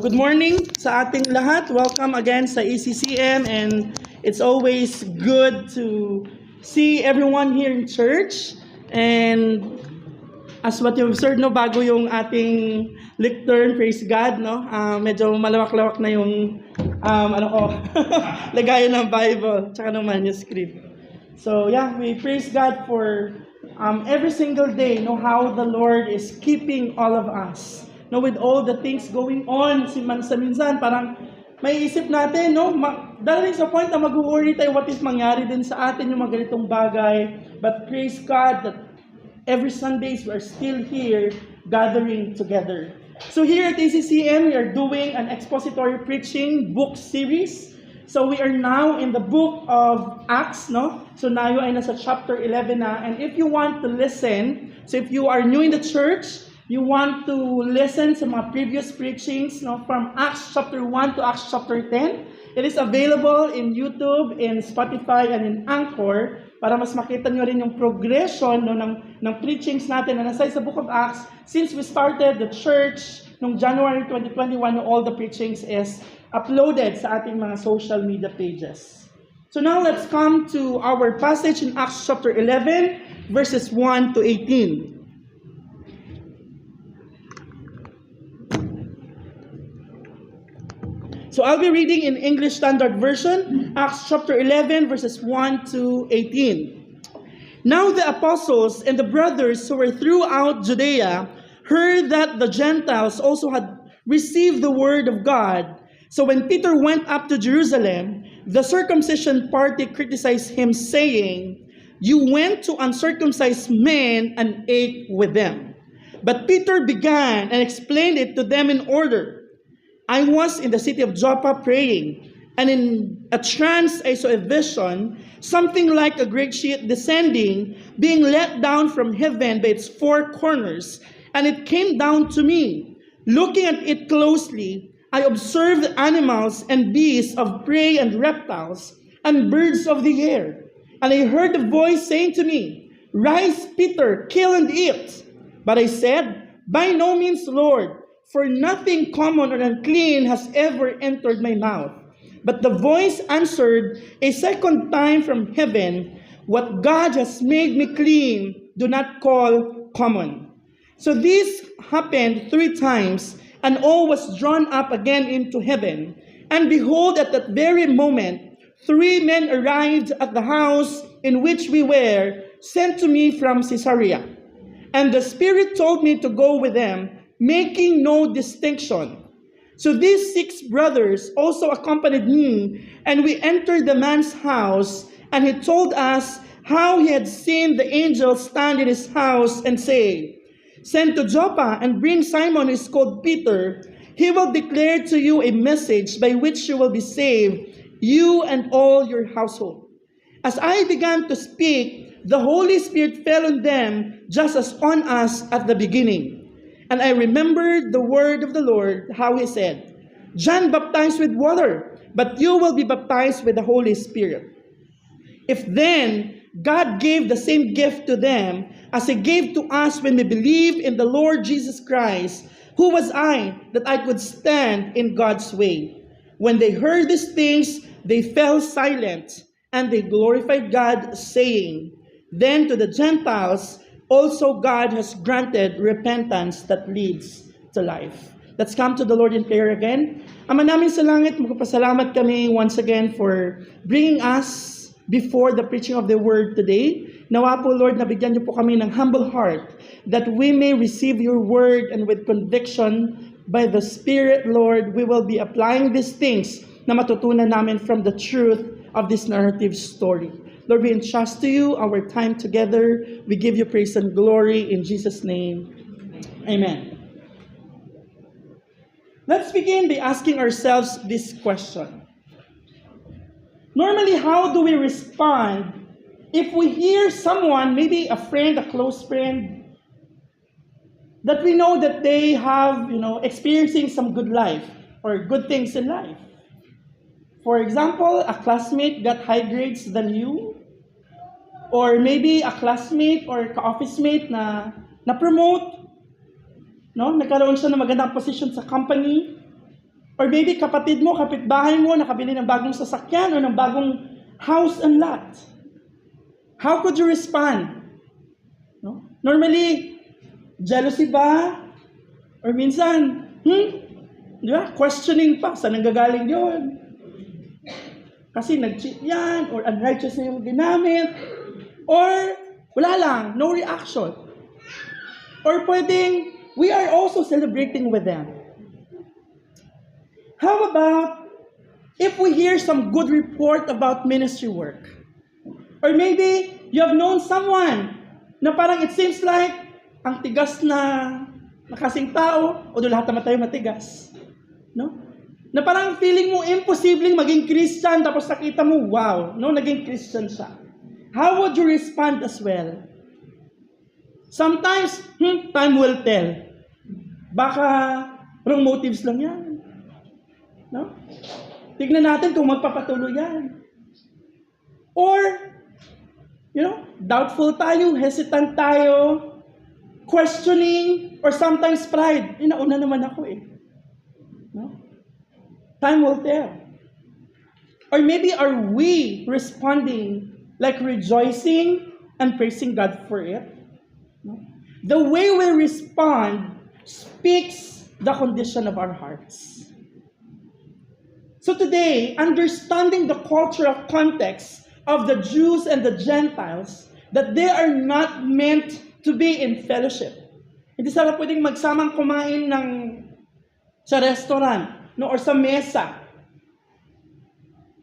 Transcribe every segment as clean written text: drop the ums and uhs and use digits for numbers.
good morning sa ating lahat. Welcome again sa ECCM, and it's always good to see everyone here in church. And as what you've observed, no, bago yung ating lectern, praise God, no? Medyo malawak-lawak na yung lagayan ng Bible, tsaka ng manuscript. So yeah, we praise God for every single day, no, how the Lord is keeping all of us. No, with all the things going on, sa minsan, parang may isip natin, no, darating sa point na mag-worry tayo, what if mangyari din sa atin yung mga ganitong bagay. But praise God that every Sundays we are still here gathering together. So here at ACCM, we are doing an expository preaching book series. So we are now in the book of Acts, no? So tayo ay nasa chapter 11 na. And if you want to listen, so if you are new in the church, you want to listen sa mga previous preachings, no, from Acts chapter 1 to Acts chapter 10, it is available in YouTube, in Spotify, and in Anchor para mas makita nyo rin yung progression, no, ng preachings natin na nasa sa book of Acts since we started the church noong January 2021, all the preachings is uploaded sa ating mga social media pages. So now let's come to our passage in Acts chapter 11, verses 1 to 18. So I'll be reading in English Standard Version, Acts chapter 11, verses 1 to 18. Now the apostles and the brothers who were throughout Judea heard that the Gentiles also had received the word of God. So when Peter went up to Jerusalem, the circumcision party criticized him, saying, "You went to uncircumcised men and ate with them." But Peter began and explained it to them in order. I was in the city of Joppa praying, and in a trance I saw a vision, something like a great sheet descending, being let down from heaven by its four corners, and it came down to me. Looking at it closely, I observed animals and beasts of prey and reptiles, and birds of the air. And I heard a voice saying to me, "Rise, Peter, kill and eat." But I said, "By no means, Lord, for nothing common or unclean has ever entered my mouth." But the voice answered a second time from heaven, "What God has made me clean, do not call common." So this happened 3 times, and all was drawn up again into heaven. And behold, at that very moment, 3 men arrived at the house in which we were, sent to me from Caesarea. And the Spirit told me to go with them, making no distinction. So these 6 brothers also accompanied me, and we entered the man's house, and he told us how he had seen the angel stand in his house and say, "Send to Joppa and bring Simon, who is called Peter. He will declare to you a message by which you will be saved, you and all your household." As I began to speak, the Holy Spirit fell on them just as on us at the beginning. And I remembered the word of the Lord, how he said, "John baptized with water, but you will be baptized with the Holy Spirit." If then God gave the same gift to them as he gave to us when we believe in the Lord Jesus Christ, who was I that I could stand in God's way? When they heard these things, they fell silent, and they glorified God, saying, "Then to the Gentiles also God has granted repentance that leads to life." Let's come to the Lord in prayer again. Ama namin sa langit, magpasalamat kami once again for bringing us before the preaching of the word today. Nawa po, Lord, nabigyan niyo po kami ng humble heart that we may receive your word, and with conviction by the Spirit, Lord, we will be applying these things na matutunan namin from the truth of this narrative story. Lord, we entrust to you our time together. We give you praise and glory in Jesus' name. Amen. Let's begin by asking ourselves this question. Normally, how do we respond if we hear someone, maybe a friend, a close friend, that we know that they have, experiencing some good life or good things in life? For example, a classmate got high grades than you, or maybe a classmate or ka-office mate na promote, no? Nagkaroon siya ng magandang position sa company. Or maybe kapatid mo, kapitbahay mo, nakabili ng bagong sasakyan o ng bagong house and lot. How could you respond? No? Normally, jealousy ba? Or minsan, di ba? Questioning pa, saan nanggagaling yun? Kasi nag-cheat yan, or unrighteous na yung ginamit, or wala lang, no reaction. Or pwedeng, we are also celebrating with them. How about if we hear some good report about ministry work? Or maybe you have known someone na parang it seems like ang tigas na kasing tao, o lahat naman tayo matigas. No? Na parang feeling mo imposibleng maging Christian tapos nakita mo, wow, no, naging Christian siya. How would you respond as well? Sometimes, time will tell. Baka wrong motives lang yan. No? Tignan natin kung magpapatuloy yan. Or, doubtful tayo, hesitant tayo, questioning, or sometimes pride. Nauna naman ako eh. No? Time will tell. Or maybe are we responding like rejoicing and praising God for it? No? The way we respond speaks the condition of our hearts. So today, understanding the cultural context of the Jews and the Gentiles, that they are not meant to be in fellowship. Hindi sila pwedeng magsamang kumain sa restaurant, no, or sa mesa.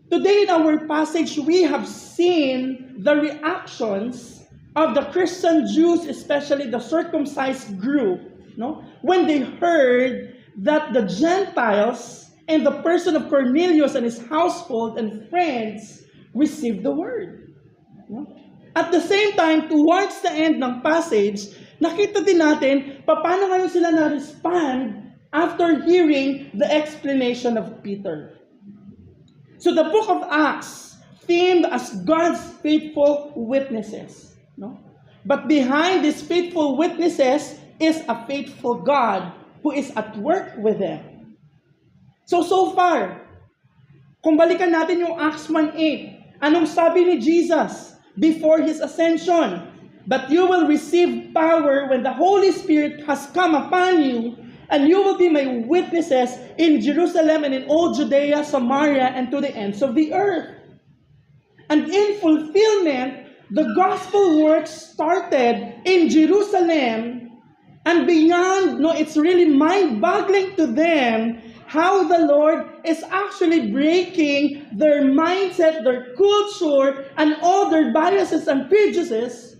Today in our passage, we have seen the reactions of the Christian Jews, especially the circumcised group, no, when they heard that the Gentiles and the person of Cornelius and his household and friends received the word. No? At the same time, towards the end ng passage, nakita din natin paano ngayon sila na-respond after hearing the explanation of Peter. So the book of Acts themed as God's faithful witnesses. No? But behind these faithful witnesses is a faithful God who is at work with them. So far, kung balikan natin yung Acts 1:8, anong sabi ni Jesus before His ascension? But you will receive power when the Holy Spirit has come upon you, and you will be my witnesses in Jerusalem and in all Judea, Samaria, and to the ends of the earth. And in fulfillment, the gospel work started in Jerusalem, and beyond, it's really mind-boggling to them how the Lord is actually breaking their mindset, their culture, and all their biases and prejudices.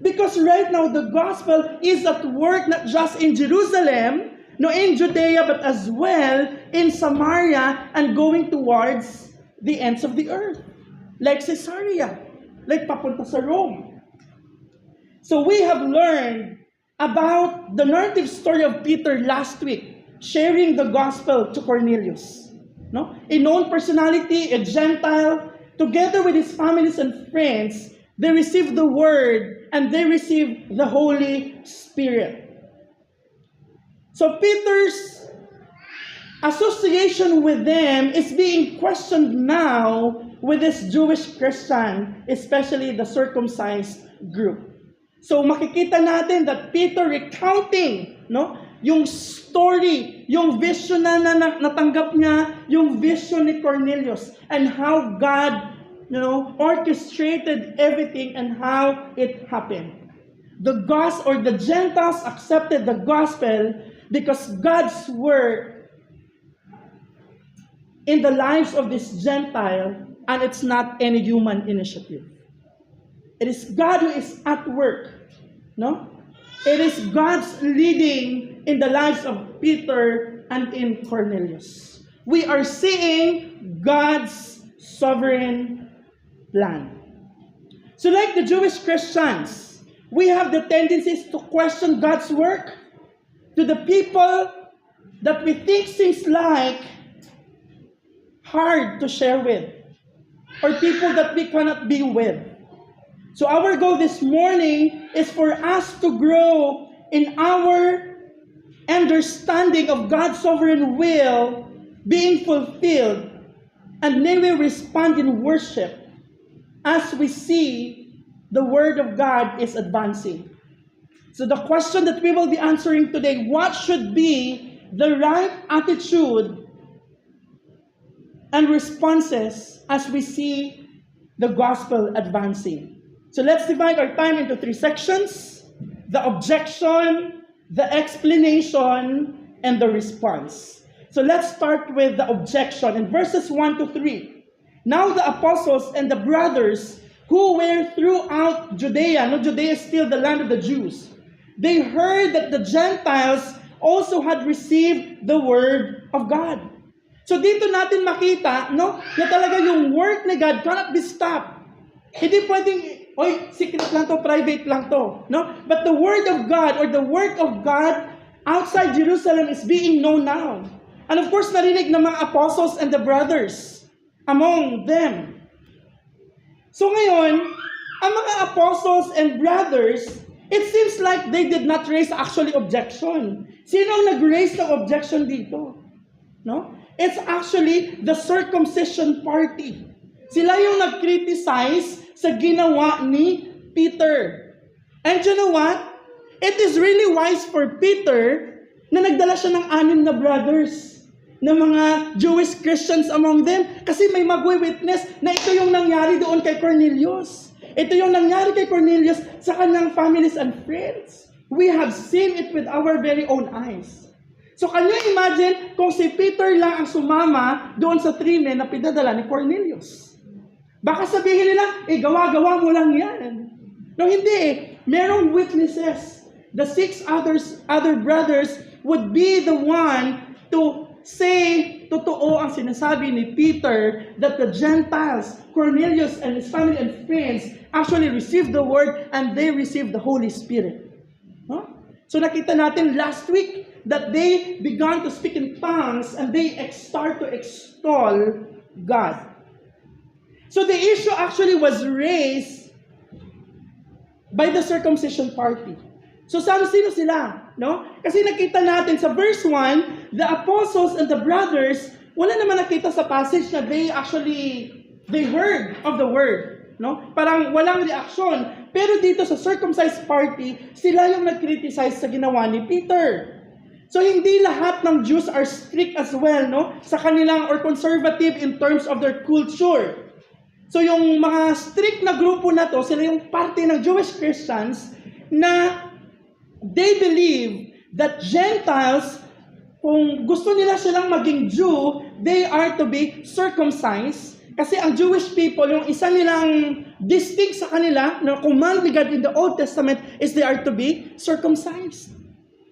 Because right now, the gospel is at work not just in Jerusalem, in Judea, but as well in Samaria and going towards the ends of the earth. Like Caesarea, like papunta sa Rome. So we have learned about the narrative story of Peter last week, sharing the gospel to Cornelius. No? A known personality, a Gentile, together with his families and friends, they received the word and they received the Holy Spirit. So Peter's association with them is being questioned now with this Jewish Christian, especially the circumcised group. So makikita natin that Peter recounting, yung story, yung vision na natanggap niya, yung vision ni Cornelius, and how God, orchestrated everything and how it happened. The Gentiles accepted the gospel because God's work in the lives of this Gentile, and it's not any human initiative. It is God who is at work, no? It is God's leading in the lives of Peter and in Cornelius. We are seeing God's sovereign plan. So like the Jewish Christians, we have the tendencies to question God's work to the people that we think seems like hard to share with, or people that we cannot be with. So our goal this morning is for us to grow in our understanding of God's sovereign will being fulfilled, and they will respond in worship as we see the Word of God is advancing. So the question that we will be answering today, what should be the right attitude and responses as we see the gospel advancing? So let's divide our time into 3 sections: the objection, the explanation, and the response. So let's start with the objection in verses 1 to 3. Now the apostles and the brothers who were throughout Judea, Judea is still the land of the Jews, they heard that the Gentiles also had received the word of God. So dito natin makita, na talaga yung work ni God cannot be stopped. Hindi pwedeng, secret lang to, private lang to. But the word of God or the work of God outside Jerusalem is being known now. And of course, narinig ng mga apostles and the brothers among them. So ngayon, ang mga apostles and brothers, it seems like they did not raise actually objection. Sino ang nag-raise ng objection dito? It's actually the circumcision party. Sila yung nag-criticize sa ginawa ni Peter. And you know what? It is really wise for Peter na nagdala siya ng 6 na brothers, na mga Jewish Christians among them, kasi may magwi-witness na ito yung nangyari doon kay Cornelius. Ito yung nangyari kay Cornelius sa kanyang families and friends. We have seen it with our very own eyes. So can you imagine kung si Peter lang ang sumama doon sa 3 men na pinadala ni Cornelius? Baka sabihin nila, gawa-gawa mo lang yan. No, hindi. Merong witnesses. The 6 other brothers would be the one to say, totoo ang sinasabi ni Peter that the Gentiles, Cornelius and his family and friends, actually received the word and they received the Holy Spirit. So nakita natin last week that they began to speak in tongues and they start to extol God. So the issue actually was raised by the circumcision party. So sino sila? Kasi nakita natin sa verse 1, the apostles and the brothers, wala naman nakita sa passage na they heard of the word. Parang walang reaksyon. Pero dito sa circumcised party, sila yung nag-criticize sa ginawa ni Peter. So hindi lahat ng Jews are strict as well, sa kanilang or conservative in terms of their culture. So yung mga strict na grupo na to, sila yung parte ng Jewish Christians na they believe that Gentiles, kung gusto nila silang maging Jew, they are to be circumcised. Kasi ang Jewish people, yung isa nilang distinct sa kanila, na command ni God in the Old Testament, is they are to be circumcised.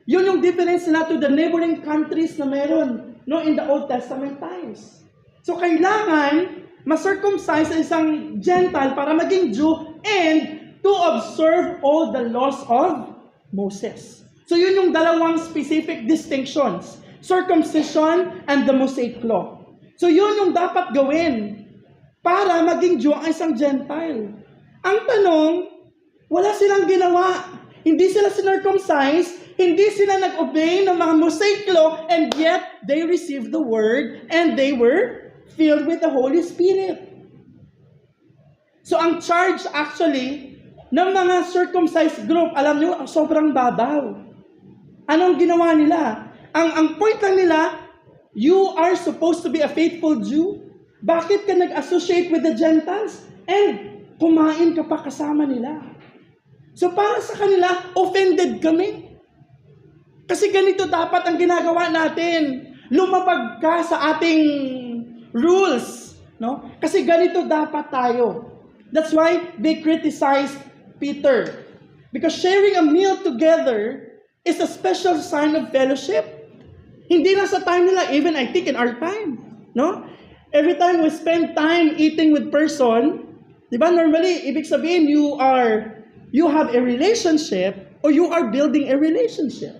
Yun yung difference nila to the neighboring countries na meron in the Old Testament times. So kailangan ma-circumcise ang isang Gentile para maging Jew and to observe all the laws of Moses. So yun yung dalawang specific distinctions, circumcision and the Mosaic law. So yun yung dapat gawin para maging Jew ang isang Gentile. Ang tanong, wala silang ginawa. Hindi sila circumcised, hindi sila nag-obey ng mga Mosaic law, and yet they received the word and they were filled with the Holy Spirit. So ang charge actually ng mga circumcised group, alam nyo, sobrang babaw. Anong ginawa nila? Ang point lang nila, you are supposed to be a faithful Jew. Bakit ka nag-associate with the Gentiles? And kumain ka pa kasama nila. So para sa kanila, offended kami. Kasi ganito dapat ang ginagawa natin. Lumabag ka sa ating rules. Kasi ganito dapat tayo. That's why they criticized Peter. Because sharing a meal together is a special sign of fellowship. Hindi lang sa time nila, even I think in our time. Every time we spend time eating with person, normally, ibig sabihin, you have a relationship or you are building a relationship.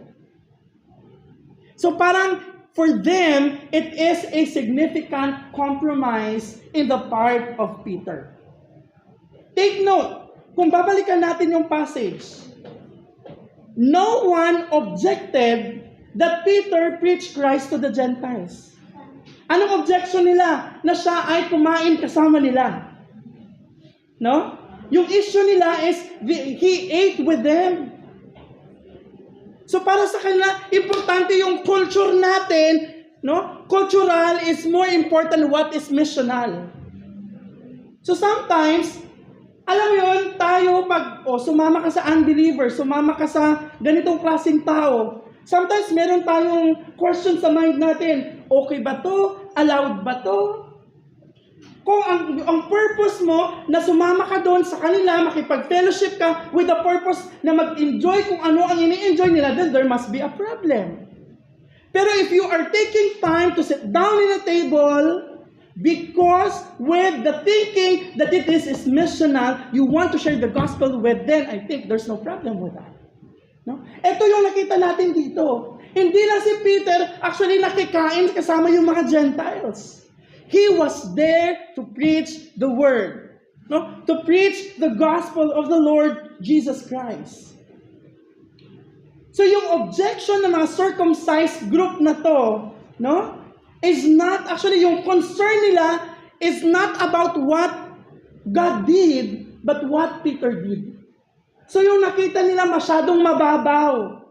So parang for them, it is a significant compromise in the part of Peter. Take note, kung babalikan natin yung passage, no one objected that Peter preached Christ to the Gentiles. Anong objection nila? Na siya ay kumain kasama nila. No? Yung issue nila is, he ate with them. So para sa kanila, importante yung culture natin, no? Cultural is more important what is missional. So sometimes, alam mo yun, tayo pag sumama ka sa unbeliever, sumama ka sa ganitong klaseng tao, sometimes meron tayong question sa mind natin, okay ba to? Allowed ba to? Kung ang purpose mo na sumama ka doon sa kanila, makipag-fellowship ka with the purpose na mag-enjoy kung ano ang ini-enjoy nila, then there must be a problem. Pero if you are taking time to sit down in a table because with the thinking that it is missional, you want to share the gospel with them, I think there's no problem with that. No? Ito yung nakita natin dito. Hindi lang si Peter actually nakikain kasama yung mga Gentiles. He was there to preach the word, no? To preach the gospel of the Lord Jesus Christ. So yung objection ng mga circumcised group na to, no, is not actually yung concern nila is not about what God did, but what Peter did. So yung nakita nila masyadong mababaw.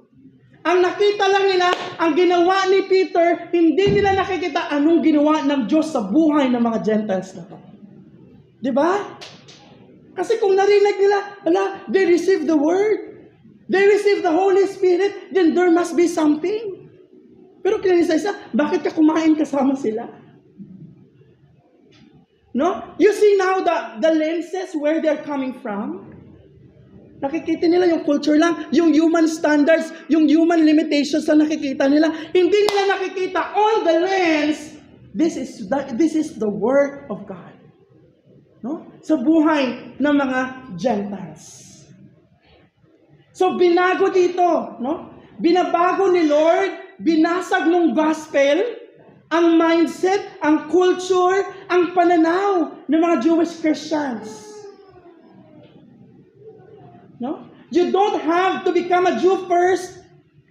Ang nakita lang nila, ang ginawa ni Peter, hindi nila nakikita anong ginawa ng Diyos sa buhay ng mga Gentiles na to. Diba? Kasi kung narinig nila, they received the Word. They received the Holy Spirit, then there must be something. Pero kinisa, bakit ka kumain kasama sila? No? You see now the lenses where they're coming from? Nakikita nila yung culture lang, yung human standards, yung human limitations na nakikita nila. Hindi nila nakikita on the lens, this is the Word of God. No? Sa buhay ng mga Gentiles. So binago dito, no? Binabago ni Lord, binasag ng gospel, ang mindset, ang culture, ang pananaw ng mga Jewish Christians. No? You don't have to become a Jew first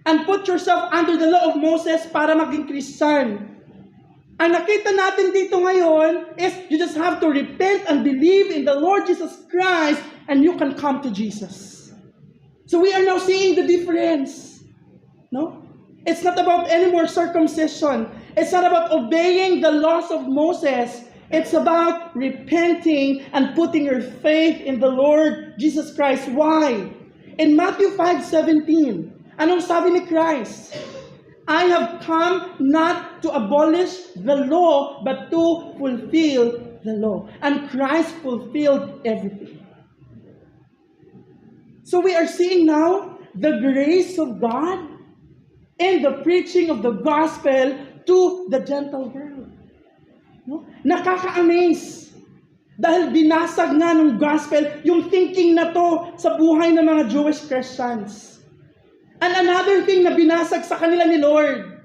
and put yourself under the law of Moses para maging Christian. Ang nakita natin dito ngayon is you just have to repent and believe in the Lord Jesus Christ and you can come to Jesus. So we are now seeing the difference. No? It's not about any more circumcision. It's not about obeying the laws of Moses. It's about repenting and putting your faith in the Lord Jesus Christ. Why? In Matthew 5:17, anong sabi ni Christ? I have come not to abolish the law, but to fulfill the law. And Christ fulfilled everything. So we are seeing now the grace of God in the preaching of the gospel to the Gentile world. No? Nakaka-amaze. Dahil binasag nga ng gospel yung thinking na to sa buhay ng mga Jewish Christians. And another thing na binasag sa kanila ni Lord,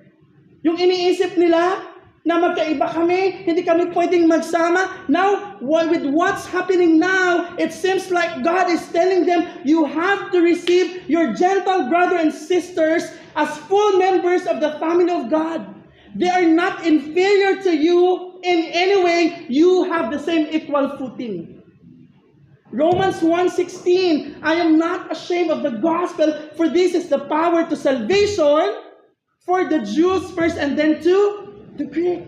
yung iniisip nila na magkaiba kami, hindi kami pwedeng magsama. Now, with what's happening now, it seems like God is telling them, you have to receive your Gentile brother and sisters as full members of the family of God. They are not inferior to you in any way. You have the same equal footing. Romans 1:16, I am not ashamed of the gospel, for this is the power to salvation for the Jews first and then to the Greek.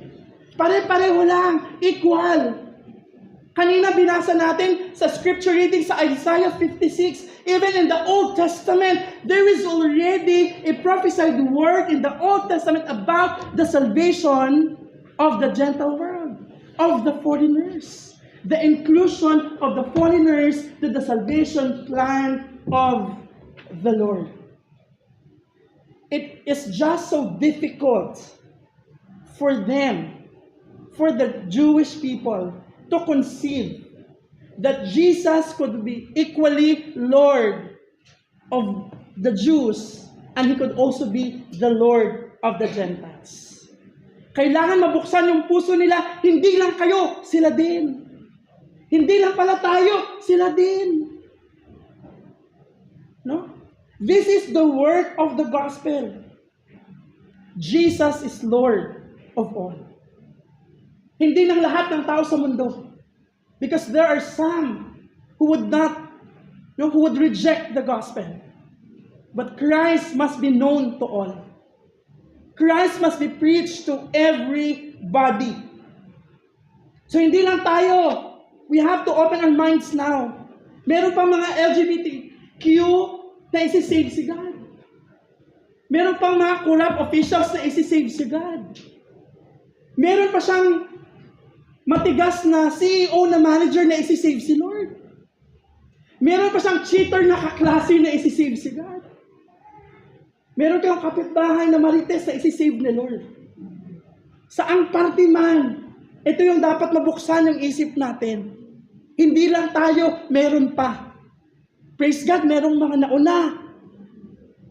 Pare-pareho lang, equal. Kanina binasa natin sa scripture reading sa Isaiah 56, even in the Old Testament, there is already a prophesied word in the Old Testament about the salvation of the Gentile world, of the foreigners. The inclusion of the foreigners to the salvation plan of the Lord. It is just so difficult for them, for the Jewish people, to conceive that Jesus could be equally Lord of the Jews and He could also be the Lord of the Gentiles. Kailangan mabuksan yung puso nila, hindi lang kayo, sila din. Hindi lang pala tayo, sila din. No? This is the work of the gospel. Jesus is Lord of all. Hindi ng lahat ng tao sa mundo. Because there are some who would not, who would reject the gospel. But Christ must be known to all. Christ must be preached to everybody. So hindi lang tayo. We have to open our minds now. Meron pang mga LGBTQ na isi-save si God. Meron pang mga corrupt officials na isi-save si God. Meron pa siyang matigas na CEO na manager na isi-save si Lord. Meron pa siyang cheater na kaklase na isi-save si God. Meron kayong kapitbahay na marites na isi-save ni Lord. Saang parte man, ito yung dapat mabuksan yung isip natin. Hindi lang tayo, meron pa. Praise God, merong mga nauna.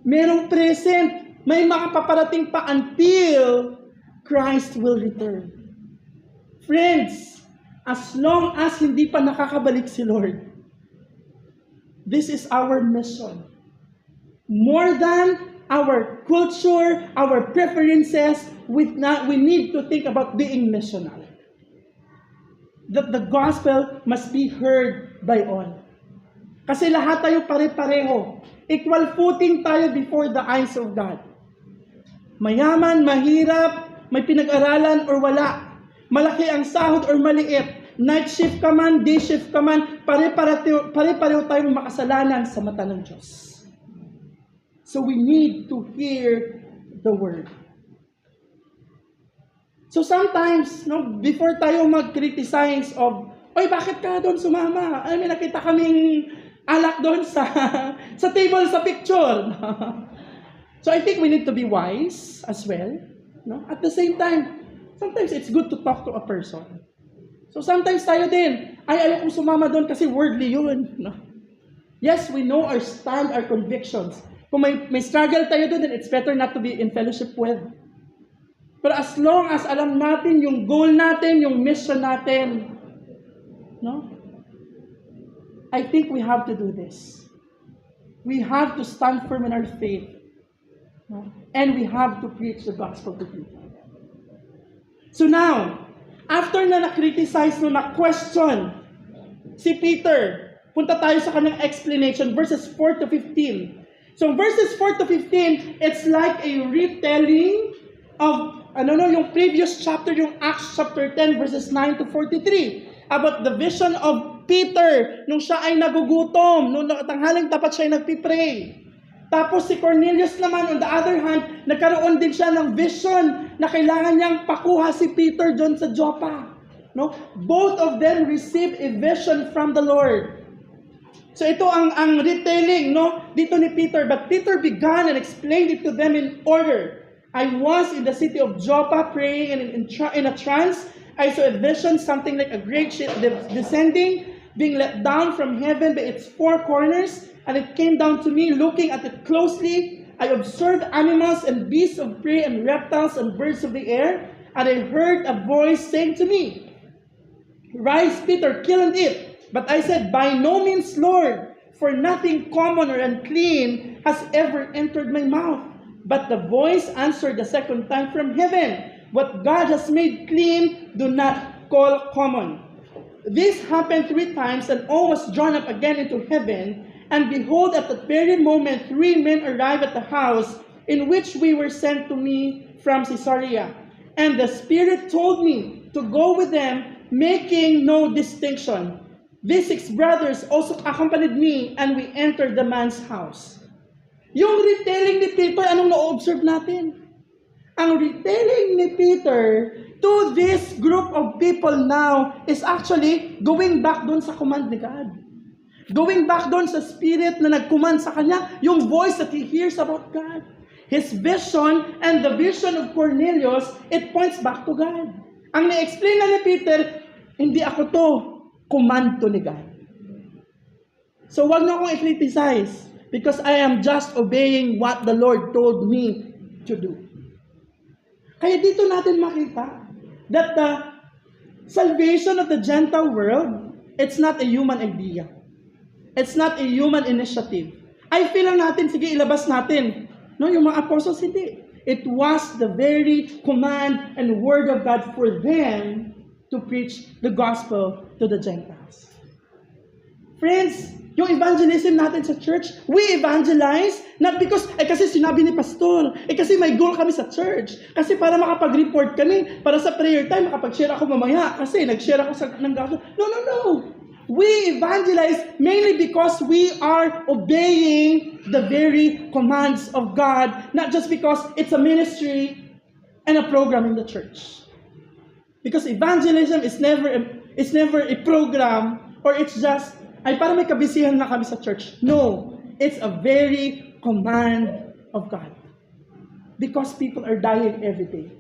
Merong present. May mga paparating pa until Christ will return. Friends, as long as hindi pa nakakabalik si Lord, this is our mission. More than our culture, our preferences, we need to think about being missional. That the gospel must be heard by all. Kasi lahat tayo pare-pareho. Equal footing tayo before the eyes of God. Mayaman, mahirap, may pinag-aralan or wala. Malaki ang sahod or maliit. Night shift ka man, day shift ka man, pare-pareho tayong makasalanan sa mata ng Diyos. So we need to hear the word. So sometimes, before tayo mag-criticize of, oy, bakit ka doon sumama? Ay, may nakita kaming alak doon sa table sa picture. So I think we need to be wise as well. No? At the same time, sometimes it's good to talk to a person. So sometimes tayo din, ayaw kong sumama doon kasi worldly yun. No? Yes, we know our stand, our convictions. Kung may struggle tayo doon, then it's better not to be in fellowship with. But as long as alam natin yung goal natin, yung mission natin, no? I think we have to do this. We have to stand firm in our faith. No? And we have to preach the gospel to people. So now, after na na-criticize, na-question si Peter, punta tayo sa kanyang explanation, verses 4 to 15. So verses 4 to 15, it's like a retelling of, yung previous chapter, yung Acts chapter 10, verses 9 to 43, about the vision of Peter, nung siya ay nagugutom, nung tanghaling tapat siya ay nagpipray. Tapos si Cornelius naman, on the other hand, nagkaroon din siya ng vision na kailangan niyang pakuha si Peter doon sa Joppa. No? Both of them received a vision from the Lord. So ito ang retelling, dito ni Peter. But Peter began and explained it to them in order. I was in the city of Joppa praying, and in a trance, I saw a vision, something like a great ship descending, being let down from heaven by its four corners, and it came down to me. Looking at it closely, I observed animals and beasts of prey and reptiles and birds of the air, and I heard a voice saying to me, Rise, Peter, kill and eat. But I said, By no means, Lord, for nothing common or unclean has ever entered my mouth. But the voice answered the second time from heaven, What God has made clean, do not call common. This happened 3 times, and all was drawn up again into heaven. And behold, at that very moment, 3 men arrived at the house in which we were sent to me from Caesarea. And the Spirit told me to go with them, making no distinction. These 6 brothers also accompanied me, and we entered the man's house. Yung retelling ni Peter, anong na-observe natin? Ang retelling ni Peter to this group of people now is actually going back doon sa command ni God. Going back doon sa Spirit na nag-command sa kanya, yung voice that he hears about God. His vision and the vision of Cornelius, it points back to God. Ang na-explain na ni Peter, hindi ako to, command to ni God. So wag na akong i-criticize because I am just obeying what the Lord told me to do. Kaya dito natin makita that the salvation of the Gentile world, it's not a human idea. It's not a human initiative. I feel lang natin, sige ilabas natin. No, yung mga apostles hindi. It was the very command and word of God for them to preach the gospel to the Gentiles. Friends, yung evangelism natin sa church, we evangelize not because, kasi sinabi ni pastor, kasi may goal kami sa church, kasi para makapag-report kami, para sa prayer time, makapag-share ako mamaya, kasi nag-share ako ng gospel. No. We evangelize mainly because we are obeying the very commands of God, not just because it's a ministry and a program in the church. Because evangelism is never a program, or it's just, ay para may kabisihan na kami sa church. No, it's a very command of God. Because people are dying every day.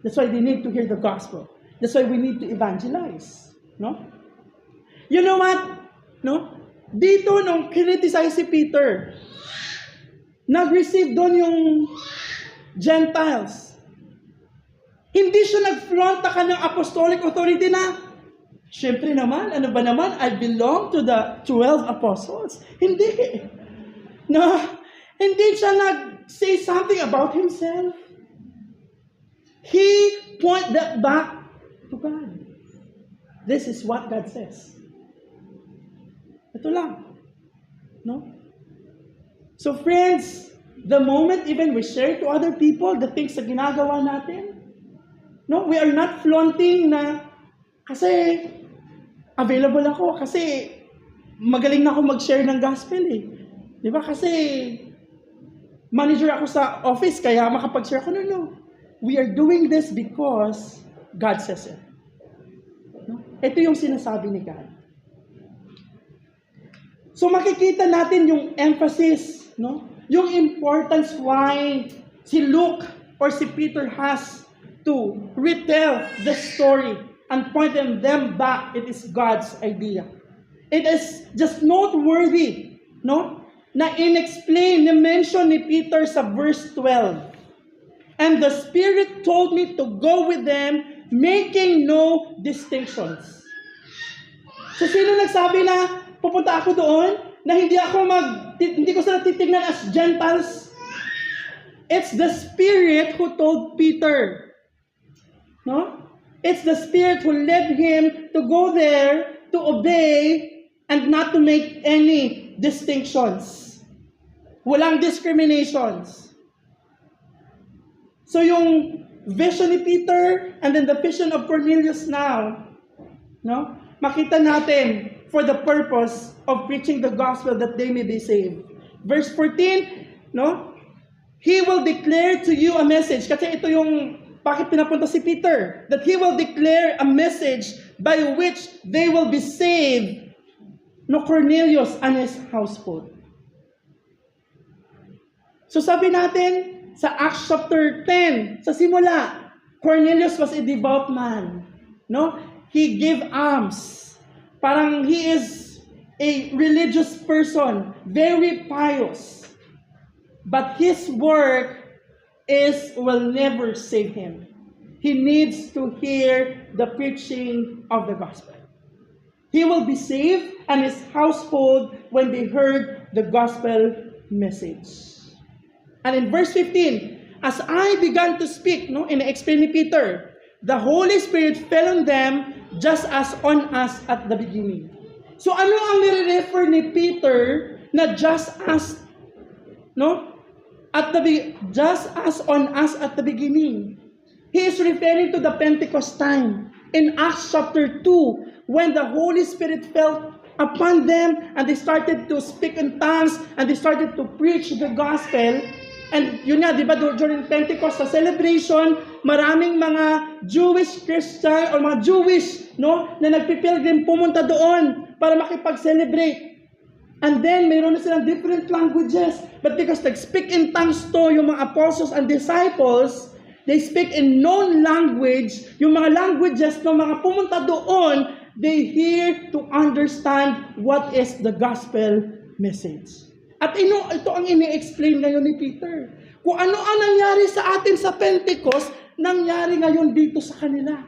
That's why they need to hear the gospel. That's why we need to evangelize. No? You know what? No? Dito nung criticize si Peter, nag-receive doon yung Gentiles. Hindi siya nag-flaunt ka ng apostolic authority na, syempre naman, ano ba naman, I belong to the 12 apostles. Hindi. No, hindi siya nag-say something about himself. He pointed that back to God. This is what God says. Ito lang. No? So friends, the moment even we share to other people the things na ginagawa natin, no, we are not flaunting na kasi available ako, kasi magaling na ako mag-share ng gospel eh. Di ba? Kasi manager ako sa office, kaya makapag-share ako. No. We are doing this because God says it. No? Ito yung sinasabi ni God. So makikita natin yung emphasis, no? Yung importance why si Luke or si Peter has to retell the story and point them back. It is God's idea. It is just noteworthy, no? Na in-explain, na-mention ni Peter sa verse 12. And the Spirit told me to go with them, making no distinctions. So sino nagsabi na pupunta ako doon, na hindi ko sila titignan as Gentiles? It's the Spirit who told Peter. No? It's the Spirit who led him to go there, to obey, and not to make any distinctions. Walang discriminations. So yung vision ni Peter, and then the vision of Cornelius now, no? Makita natin for the purpose of preaching the gospel that they may be saved. Verse 14, no? He will declare to you a message. Kasi ito yung bakit pinapunta si Peter. That he will declare a message by which they will be saved. No, Cornelius and his household. So sabi natin sa Acts chapter 10, sa simula, Cornelius was a devout man. No? He gave alms. Parang he is a religious person, very pious. But his work will never save him. He needs to hear the preaching of the gospel. He will be saved and his household when they heard the gospel message. And in verse 15, as I began to speak, no, in-explain ni Peter, the Holy Spirit fell on them just as on us at the beginning. So ano ang nire-refer ni Peter na just as, no? Just as on us at the beginning. He is referring to the Pentecost time in Acts chapter 2 when the Holy Spirit fell upon them and they started to speak in tongues and they started to preach the gospel. And yun nga, di ba, during Pentecost, sa celebration, maraming mga Jewish Christian or mga Jewish, no, na nagpipilgrim pumunta doon para makipag-celebrate. And then, mayroon na silang different languages. But because nag-speak in tongues to yung mga apostles and disciples, they speak in known language, yung mga languages ng mga pumunta doon, they hear to understand what is the gospel message. At ito ang ini-explain ngayon ni Peter. Kung ano ang nangyari sa atin sa Pentecost, nangyari ngayon dito sa kanila.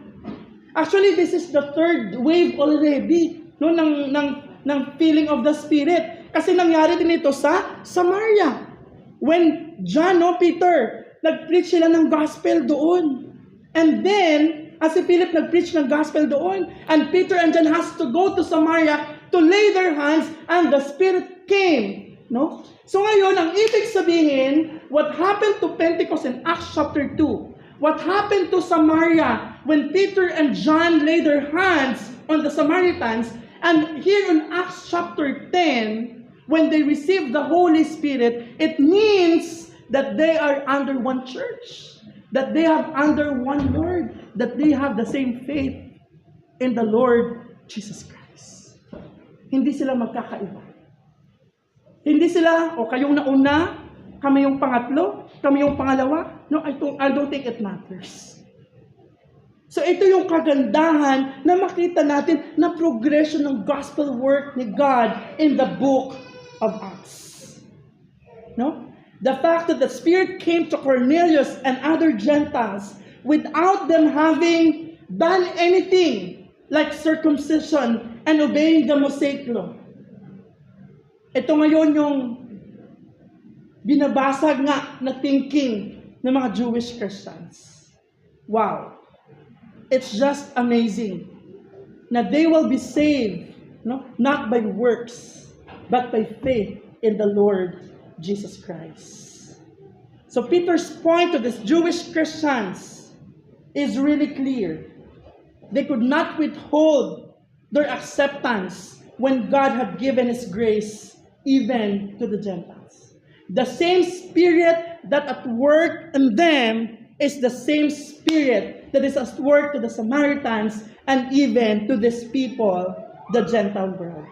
Actually, this is the third wave already, no, ng feeling of the Spirit. Kasi nangyari din ito sa Samaria. When John, no, Peter, nag-preach sila ng gospel doon. And then, As si Philip nag-preach ng gospel doon. And Peter and John has to go to Samaria to lay their hands and the Spirit came. No? So ngayon, ang ibig sabihin, what happened to Pentecost in Acts chapter 2? What happened to Samaria when Peter and John laid their hands on the Samaritans? And here in Acts chapter 10, when they received the Holy Spirit, it means that they are under one church, that they have under one Lord, that they have the same faith in the Lord Jesus Christ. Hindi sila magkakaiba. Hindi sila, o kayong nauna, kami yung pangatlo, kami yung pangalawa. No, I don't think it matters. So ito yung kagandahan na makita natin na progression ng gospel work ni God in the book of Acts. No? The fact that the Spirit came to Cornelius and other Gentiles without them having done anything like circumcision and obeying the Mosaic law. Ito ngayon yung binabasag nga na thinking ng mga Jewish Christians. Wow. It's just amazing na they will be saved, no? Not by works, but by faith in the Lord Jesus Christ. So Peter's point to these Jewish Christians is really clear. They could not withhold their acceptance when God had given His grace even to the Gentiles. The same Spirit that at work in them is the same Spirit that is at work to the Samaritans and even to these people, the Gentile world.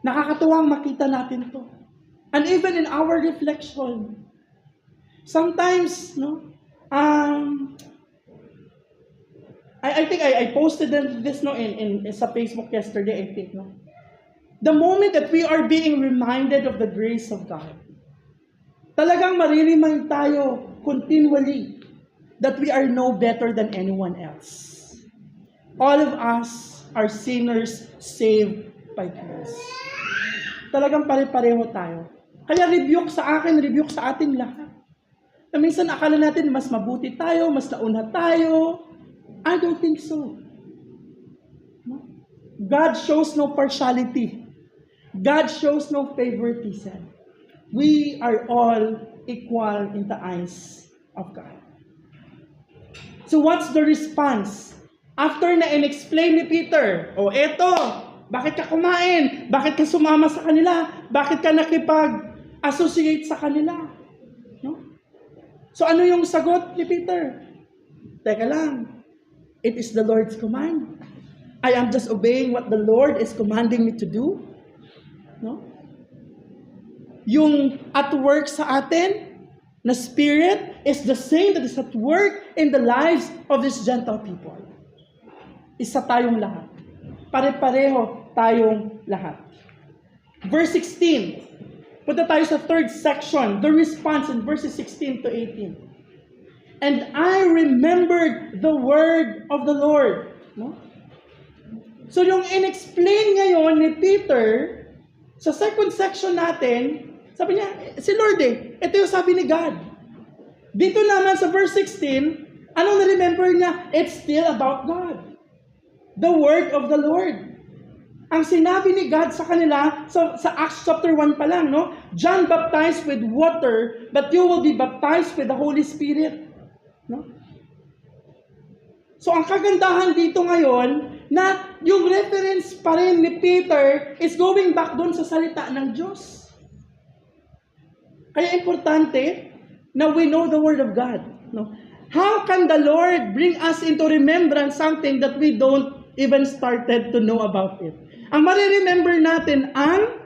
Nakakatuwang makita natin to. And even in our reflection, sometimes, no, I think I posted this no in sa Facebook yesterday, I think, no. The moment that we are being reminded of the grace of God, talagang maririnig tayo continually that we are no better than anyone else. All of us are sinners saved by grace. Talagang pare-pareho tayo. Kaya rebuke sa akin, rebuke sa ating lahat. Na minsan akala natin mas mabuti tayo, mas nauna tayo. I don't think so. God shows no partiality. God shows no favoritism. We are all equal in the eyes of God. So what's the response? After na in-explain ni Peter, eto, bakit ka kumain? Bakit ka sumama sa kanila? Bakit ka nakipag-associate sa kanila? No? So ano yung sagot ni Peter? Teka lang. It is the Lord's command. I am just obeying what the Lord is commanding me to do. No? Yung at work sa atin, na Spirit is the same that is at work in the lives of these Gentile people. Isa tayong lahat. Pare-pareho tayong lahat. Verse 16. Punta tayo sa third section. The response in verses 16 to 18. And I remembered the word of the Lord. No? So yung in-explain ngayon ni Peter, sa second section natin, sabi niya, si Lord ito yung sabi ni God. Dito naman sa verse 16, anong na-remember niya? It's still about God. The word of the Lord. Ang sinabi ni God sa kanila, sa Acts chapter 1 pa lang, no? John baptized with water, but you will be baptized with the Holy Spirit. No? So ang kagandahan dito ngayon, na yung reference pa rin ni Peter is going back doon sa salita ng Diyos. Kaya importante na we know the Word of God. No? How can the Lord bring us into remembrance something that we don't even started to know about it? Ang mariremember natin ang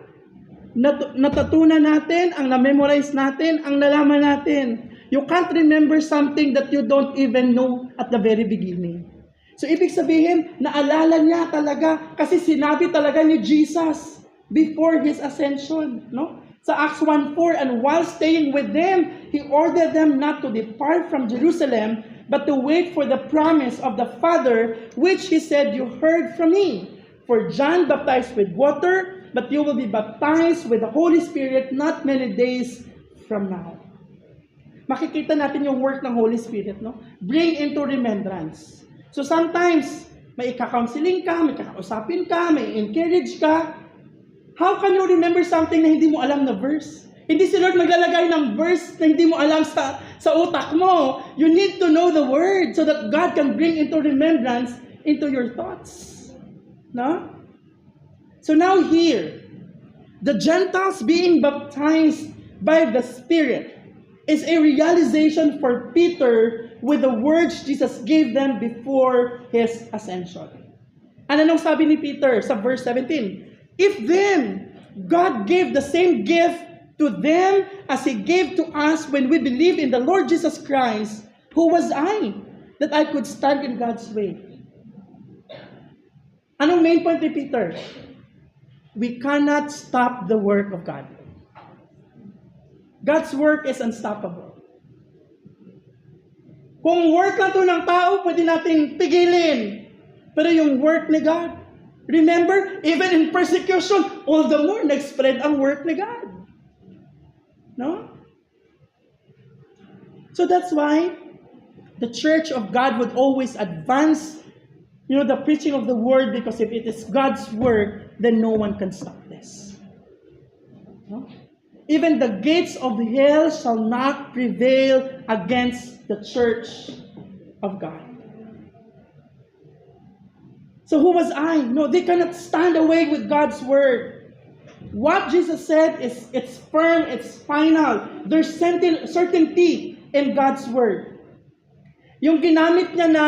natutunan natin, ang na-memorize natin, ang nalaman natin. You can't remember something that you don't even know at the very beginning. So ibig sabihin, naalala niya talaga kasi sinabi talaga ni Jesus before His ascension. No? Sa Acts 1:4, and while staying with them, He ordered them not to depart from Jerusalem, but to wait for the promise of the Father, which He said, you heard from me. For John baptized with water, but you will be baptized with the Holy Spirit not many days from now. makikita natin yung work ng Holy Spirit, no? Bring into remembrance. So sometimes, may ika-counseling ka, may kakausapin ka, may encourage ka. How can you remember something na hindi mo alam na verse? Hindi si Lord maglalagay ng verse na hindi mo alam sa utak mo. You need to know the word so that God can bring into remembrance into your thoughts. No? So now here, the Gentiles being baptized by the Spirit is a realization for Peter with the words Jesus gave them before His ascension. Ano nung sabi ni Peter sa verse 17? If then God gave the same gift to them as He gave to us when we believe in the Lord Jesus Christ, who was I that I could stand in God's way? Anong main point ni Peter? We cannot stop the work of God. God's work is unstoppable. Kung work lang to ng tao, pwede nating pigilin. Pero yung work ni God, remember, even in persecution, all the more nag-spread ang work ni God. No? So that's why the Church of God would always advance, the preaching of the word, because if it is God's work, then no one can stop this. No? Even the gates of hell shall not prevail against the Church of God. So who was I? No, they cannot stand away with God's word. What Jesus said is, it's firm, it's final. There's certainty in God's word. Yung ginamit niya na,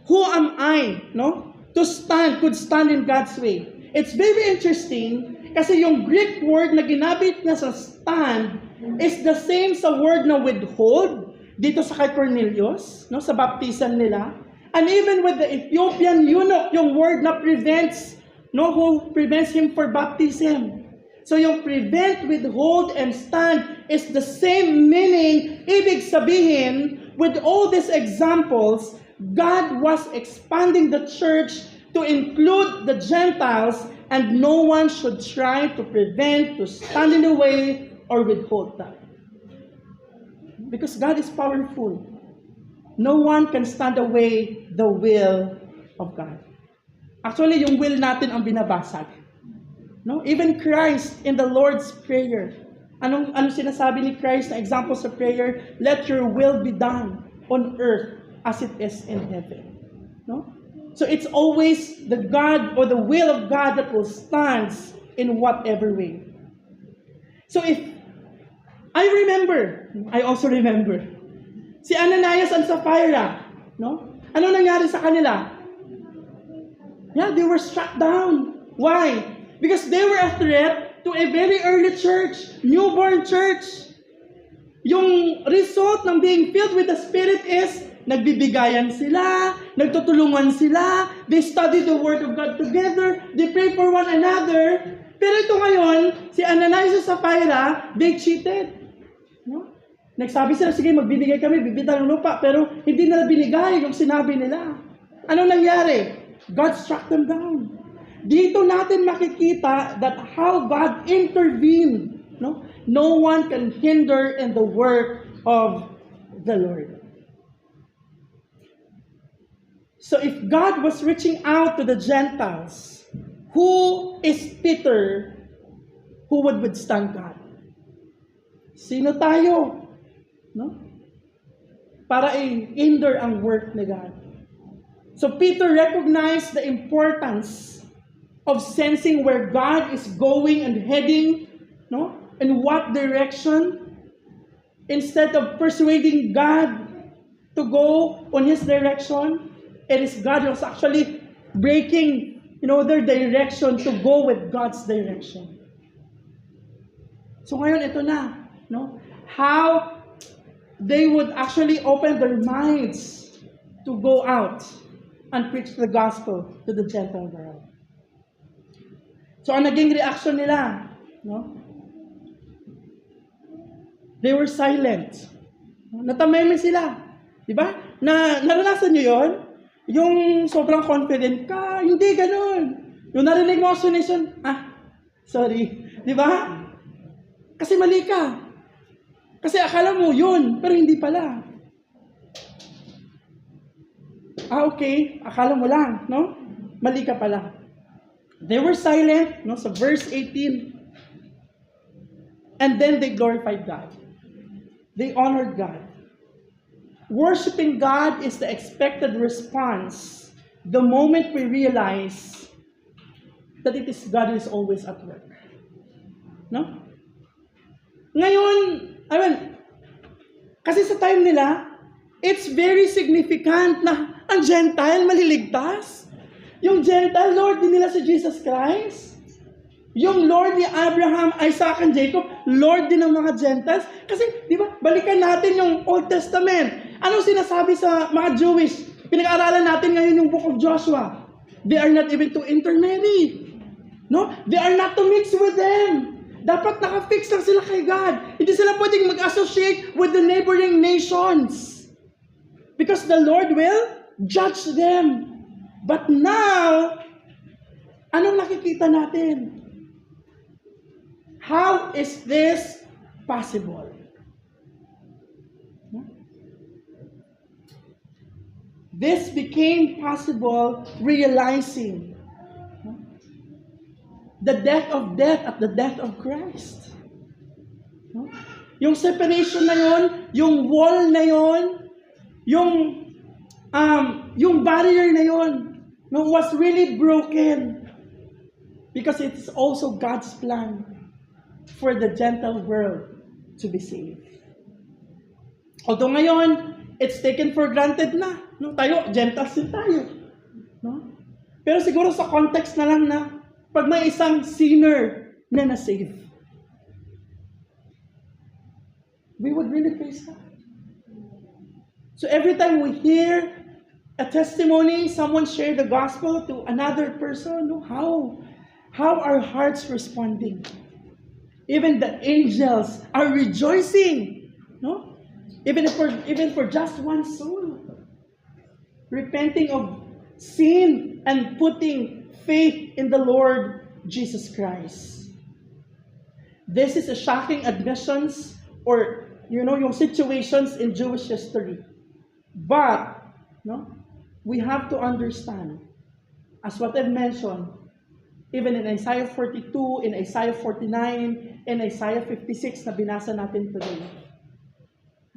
who am I, no? Could stand in God's way. It's very interesting kasi yung Greek word na ginamit niya sa stand is the same sa word na withhold dito sa kay Cornelius, no, sa baptism nila. And even with the Ethiopian eunuch, yung word na prevents, no, who prevents him for baptism. So yung prevent, withhold, and stand is the same meaning. Ibig sabihin, with all these examples, God was expanding the church to include the Gentiles, and no one should try to prevent, to stand in the way, or withhold that. Because God is powerful. No one can stand away the will of God. Actually, yung will natin ang binabasag. No? Even Christ in the Lord's Prayer. Anong sinasabi ni Christ na example sa prayer? Let your will be done on earth as it is in heaven. No? So it's always the God or the will of God that will stand in whatever way. So if I also remember, si Ananias and Sapphira, no? Ano nangyari sa kanila? Yeah, they were struck down. Why? Because they were a threat to a very early church, newborn church. Yung result ng being filled with the Spirit is, nagbibigayan sila, nagtutulungan sila, they study the Word of God together, they pray for one another. Pero ito ngayon, si Ananias at Sapphira, they cheated. No? Nagsabi sila, sige, magbibigay kami, bibitang ng lupa, pero hindi nila binigay yung sinabi nila. Anong nangyari? God struck them down. Dito natin makikita that how God intervened. No? No one can hinder in the work of the Lord. So if God was reaching out to the Gentiles, who is Peter who would withstand God? Sino tayo? No? Para i-hinder ang work ni God. So Peter recognized the importance of sensing where God is going and heading, no? In what direction, instead of persuading God to go on His direction, it is God who's actually breaking, their direction to go with God's direction. So ngayon, ito na, no? How they would actually open their minds to go out and preach the gospel to the Gentile world. So ang naging reaction nila, no? They were silent. Natameme sila. Di ba? Naranasan nyo yun? Yung sobrang confident ka, hindi ganun. Yung narinig mo explanation, sorry. Di ba? Kasi mali ka. Kasi akala mo yun, pero hindi pala. Okay, akala mo lang, no? Mali ka pala. They were silent, no? Sa verse 18. And then they glorified God. They honored God. Worshiping God is the expected response the moment we realize that it is God who is always at work. No? Ngayon, kasi sa time nila, it's very significant na ang Gentile maliligtas. Yung Gentile, Lord din nila si Jesus Christ. Yung Lord ni Abraham, Isaac, and Jacob, Lord din ng mga Gentiles. Kasi, di ba, balikan natin yung Old Testament. Anong sinasabi sa mga Jewish? Pinag-aaralan natin ngayon yung Book of Joshua. They are not even to intermarry. No? They are not to mix with them. Dapat naka-fix lang sila kay God. Hindi sila pwedeng mag-associate with the neighboring nations. Because the Lord will judge them. But now, anong nakikita natin? How is this possible? This became possible realizing the death of death at the death of Christ. Yung separation na yon, yung wall na yon, yung barrier na yon, was really broken because it is also God's plan for the Gentile world to be saved. Although ngayon, it's taken for granted na. No? Tayo, Gentiles din tayo. No? Pero siguro sa context na lang na pag may isang sinner na na-save, we would really praise God. So every time we hear a testimony, someone share the gospel to another person, no? How are hearts responding? Even the angels are rejoicing, no? Even for just one soul, repenting of sin and putting faith in the Lord Jesus Christ. This is a shocking admissions or yung situations in Jewish history. But we have to understand, as what I've mentioned, even in Isaiah 42, in Isaiah 49, in Isaiah 56 na binasa natin today,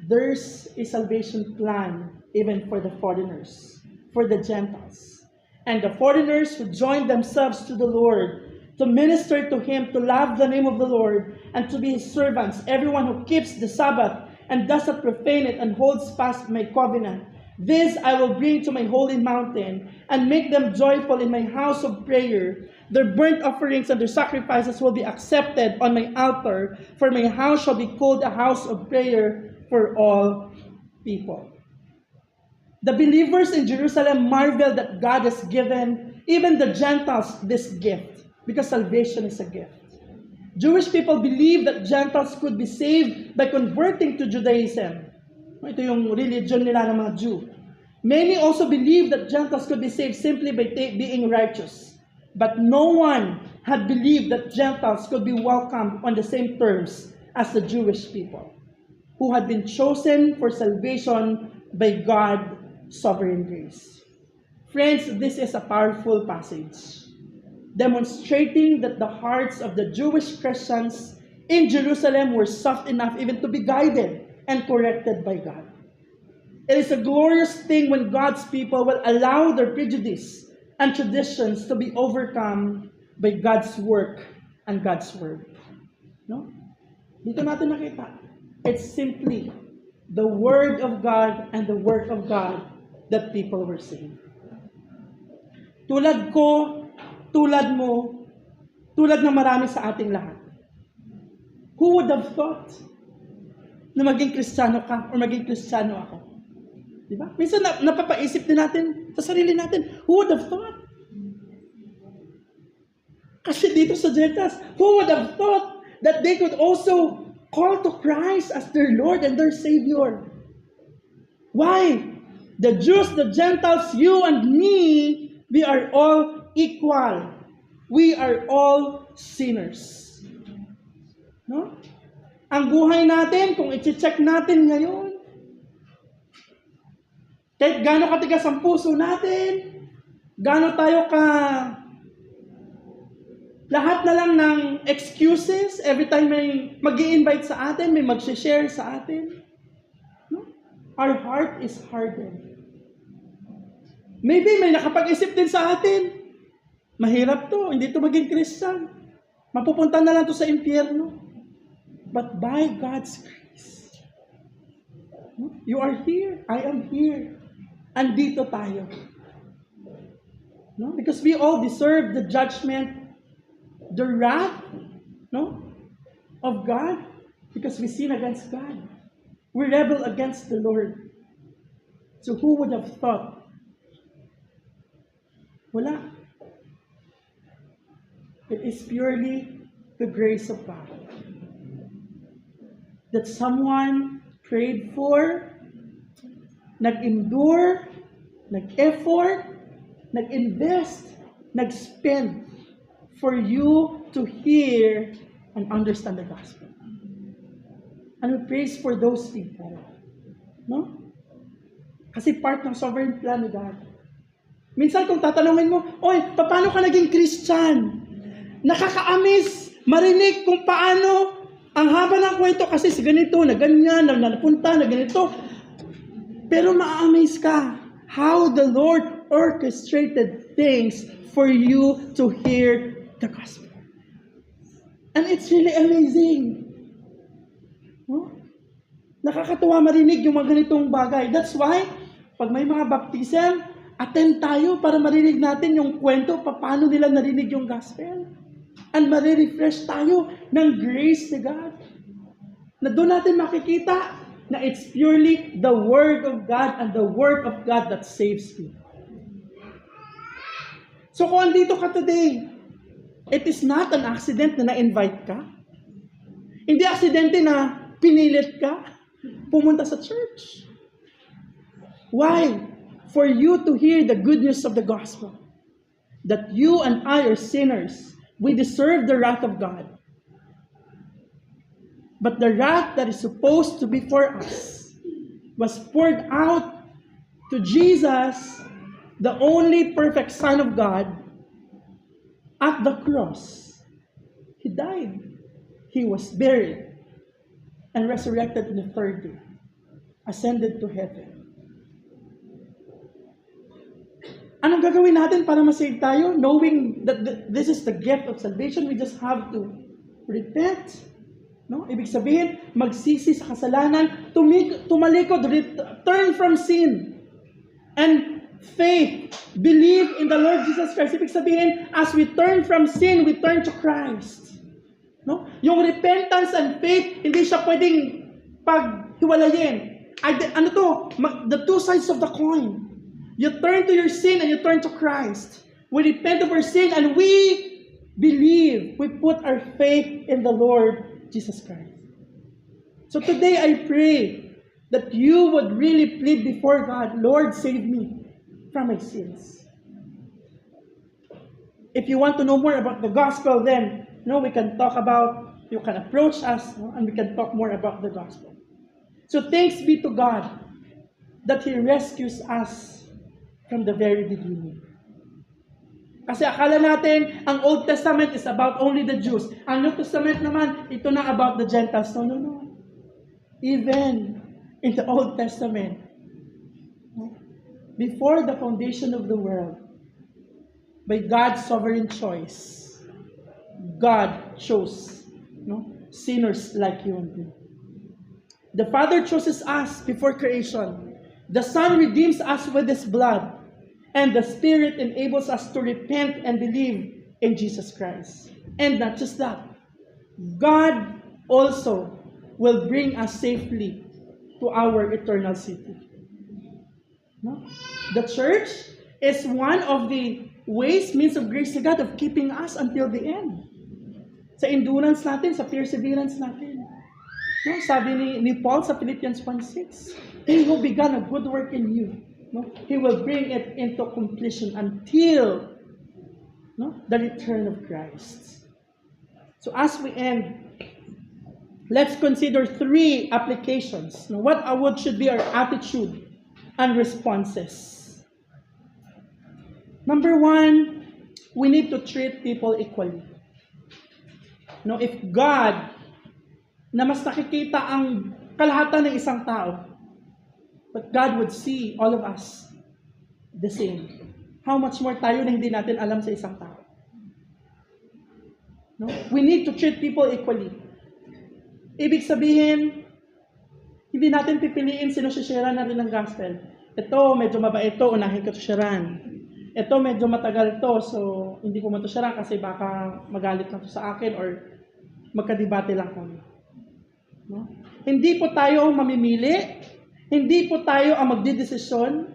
there's a salvation plan even for the foreigners, for the Gentiles. And the foreigners who join themselves to the Lord, to minister to Him, to love the name of the Lord, and to be His servants, everyone who keeps the Sabbath and does not profane it and holds fast my covenant, this I will bring to my holy mountain and make them joyful in my house of prayer. Their burnt offerings and their sacrifices will be accepted on my altar, for my house shall be called a house of prayer for all people. The believers in Jerusalem marvel that God has given even the Gentiles this gift, because salvation is a gift. Jewish people believe that Gentiles could be saved by converting to Judaism. Ito yung religion nila ng mga Jew. Many also believe that Gentiles could be saved simply by being righteous. But no one had believed that Gentiles could be welcomed on the same terms as the Jewish people, who had been chosen for salvation by God's sovereign grace. Friends, this is a powerful passage, demonstrating that the hearts of the Jewish Christians in Jerusalem were soft enough even to be guided and corrected by God. It is a glorious thing when God's people will allow their prejudice and traditions to be overcome by God's work and God's word. No? Dito natin nakita. It's simply the word of God and the work of God that people were saved. Tulad ko, tulad mo, tulad ng marami sa ating lahat. Who would have thought na maging Kristiyano ka o maging Kristiyano ako? Diba? Minsan napapaisip din natin sa sarili natin, who would have thought? Kasi dito sa Gentiles, who would have thought that they could also call to Christ as their Lord and their Savior? Why? The Jews, the Gentiles, you and me, we are all equal. We are all sinners. No? ang buhay natin, kung i-check natin ngayon, kahit gaano katigas ang puso natin, gaano tayo lahat na lang ng excuses, every time may mag-i-invite sa atin, may mag-share sa atin. No? Our heart is hardened. Maybe may nakapag-isip din sa atin, mahirap to, hindi to maging Christian. Mapupunta na lang to sa impyerno. But by God's grace, you are here, I am here. Andito tayo. No? Because we all deserve the judgment, the wrath, of God, because we sin against God. We rebel against the Lord. So who would have thought? Wala. It is purely the grace of God that someone prayed for, nag-endure, nag-effort, nag-invest, nag-spend for you to hear and understand the gospel. And we praise for those people. No? Kasi part ng sovereign plan ni God. Minsan kung tatanungin mo, oy, paano ka naging Christian? Nakaka-amaze marinig kung paano ang haba ng kwento kasi si ganito, na ganyan, na napunta, na ganito. Pero ma-amaze ka how the Lord orchestrated things for you to hear the gospel. And it's really amazing. No? Nakakatuwa marinig yung mga ganitong bagay. That's why, pag may mga baptism, attend tayo para marinig natin yung kwento, paano nila narinig yung gospel. And marirefresh tayo ng grace ni God. Na doon natin makikita na it's purely the Word of God and the Word of God that saves you. So kung andito ka today, it is not an accident na na-invite ka. Hindi aksidente na pinilit ka pumunta sa church. Why? For you to hear the good news of the gospel. That you and I are sinners. We deserve the wrath of God. But the wrath that is supposed to be for us was poured out to Jesus, the only perfect Son of God, at the cross. He died. He was buried and resurrected on the third day, ascended to heaven. Anong gagawin natin para masave tayo? Knowing that this is the gift of salvation, we just have to repent. No? Ibig sabihin, magsisi sa kasalanan, tumalikod, turn from sin. And faith, believe in the Lord Jesus Christ. Ibig sabihin, as we turn from sin, we turn to Christ. No? Yung repentance and faith, hindi siya pwedeng paghiwalayin. The two sides of the coin. You turn to your sin and you turn to Christ. We repent of our sin and we believe. We put our faith in the Lord Jesus Christ. So today I pray that you would really plead before God, Lord, save me from my sins. If you want to know more about the gospel, then we can talk about, you can approach us, and we can talk more about the gospel. So thanks be to God that He rescues us from the very beginning. Kasi akala natin, ang Old Testament is about only the Jews. Ang New Testament naman, ito na about the Gentiles. No. Even in the Old Testament, before the foundation of the world, by God's sovereign choice, God chose sinners like you and me. The Father chooses us before creation. The Son redeems us with His blood. And the Spirit enables us to repent and believe in Jesus Christ. And not just that, God also will bring us safely to our eternal city. No? The church is one of the means of grace of God of keeping us until the end. Sa endurance natin, sa perseverance natin. No? Sabi ni Paul sa Philippians 1:6, He who began a good work in you, He will bring it into completion until the return of Christ. So as we end, let's consider 3 applications. Now, what should be our attitude and responses? Number 1, we need to treat people equally. No, if God, na mas nakikita ang kalahatan ng isang tao, but God would see all of us the same. How much more tayo na hindi natin alam sa isang tao? No? We need to treat people equally. Ibig sabihin, hindi natin pipiliin sino sisharean natin ng gospel. Ito, medyo mabait ito, unahin ko ito sharean. Ito, medyo matagal ito, so hindi ko man ito sharean kasi baka magalit lang ito sa akin or magkadebate lang kami. No? Hindi po tayo mamimili, hindi po tayo ang magdidesisyon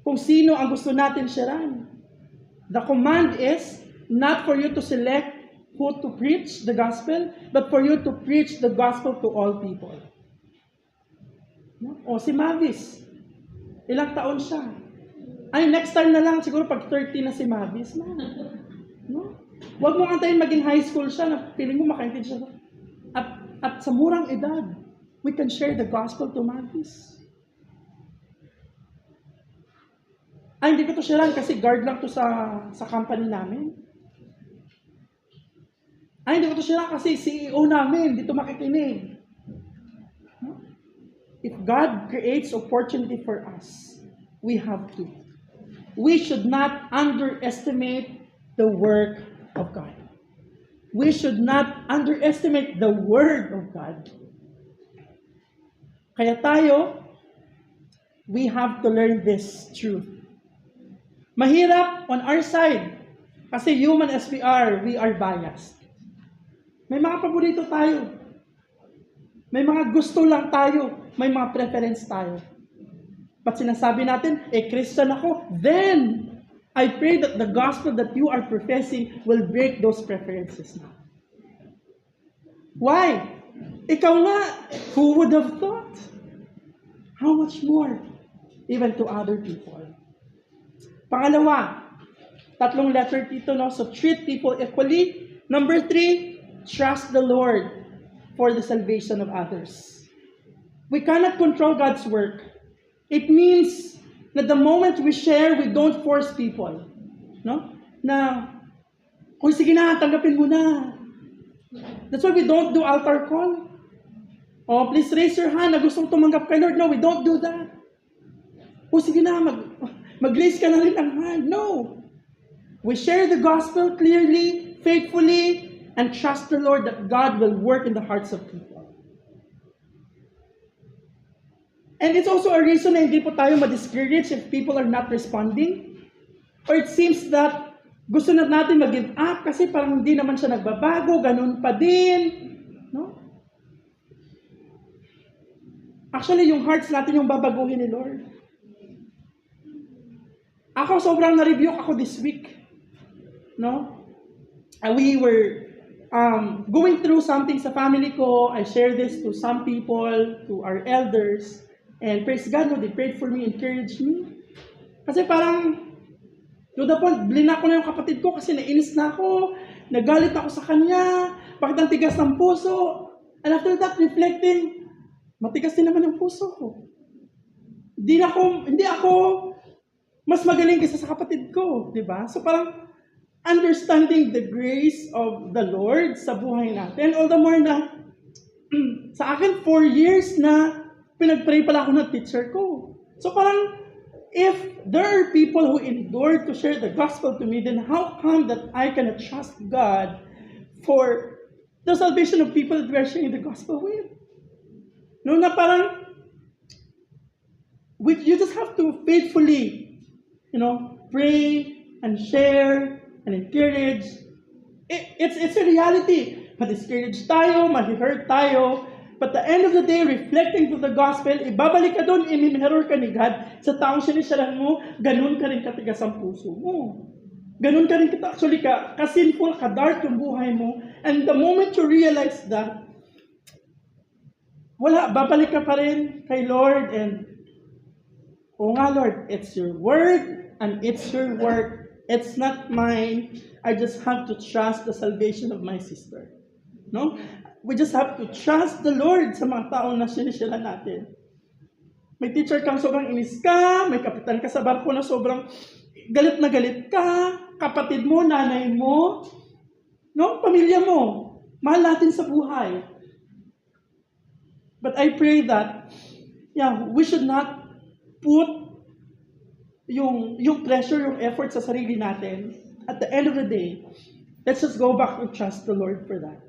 kung sino ang gusto natin sharean. The command is not for you to select who to preach the gospel, but for you to preach the gospel to all people. No? O si Mavis, ilang taon siya? Ay, next time na lang, siguro pag 30 na si Mavis. No? Huwag mo antayin maging high school siya, na feeling mo makaintindi siya. At sa murang edad, we can share the gospel to Mavis. Ay, hindi ko to sharean kasi guard lang to sa company namin. Ay, hindi ko ito sila kasi CEO namin, dito makikinig. No? If God creates opportunity for us, we have to. We should not underestimate the work of God. We should not underestimate the Word of God. Kaya tayo, we have to learn this truth. Mahirap on our side, kasi human as we are biased. May mga paborito tayo. May mga gusto lang tayo. May mga preference tayo. But sinasabi natin, Christian ako, then I pray that the gospel that you are professing will break those preferences now. Why? Ikaw nga, who would have thought? How much more? Even to other people. Pangalawa, 3 letter dito, no? So treat people equally. Number 3, trust the Lord for the salvation of others. We cannot control God's work. It means that the moment we share, we don't force people. No? Na, kung sige na, tanggapin mo na. That's why we don't do altar call. Oh, please raise your hand na gustong tumanggap kay Lord. No, we don't do that. O sige na, mag-raise ka na rin ang hand. No. We share the gospel clearly, faithfully, and trust the Lord that God will work in the hearts of people. And it's also a reason na hindi po tayo ma-discourage if people are not responding. Or it seems that gusto na natin mag-give up kasi parang hindi naman siya nagbabago, ganun pa din. No? Actually, yung hearts natin yung babaguhin ni Lord. Ako, sobrang na-review ako this week. No? We were going through something sa family ko. I share this to some people, to our elders. And praise God, no, they prayed for me, encouraged me. Kasi parang, to the point, blinak ko na yung kapatid ko kasi nainis na ako, nagalit ako sa kanya, bakit ang tigas ng puso? And after that, reflecting, matigas din naman ang puso ko. Hindi ako mas magaling kaysa sa kapatid ko, di ba? So parang, understanding the grace of the Lord sa buhay natin. All the more na, sa akin, 4 years na pinag-pray pala ako ng teacher ko. So parang, if there are people who endure to share the gospel to me, then how come that I cannot trust God for the salvation of people that we are sharing the gospel with? No, na parang, you just have to faithfully, pray and share and encourage. It's a reality. Ma-discourage tayo, ma-hurt tayo, but the end of the day, reflecting to the gospel, ibabalik ka doon, i-mirror ka ni God, sa taong sinisyaran mo, ganun ka rin katigas ang puso mo. Ganun ka rin actually ka-sinful, ka-dark yung buhay mo, and the moment you realize that, babalik ka pa rin kay Lord, and, nga Lord, it's your word, and it's your work. It's not mine. I just have to trust the salvation of my sister. No? we just have to trust the Lord sa mga taong na sinisira natin. May teacher kang sobrang inis ka, may kapitan ka sa barko na sobrang galit na galit ka, kapatid mo, nanay mo, no? Pamilya mo, mahal natin sa buhay. But I pray that, we should not put yung pressure, yung effort sa sarili natin. At the end of the day, let's just go back and trust the Lord for that.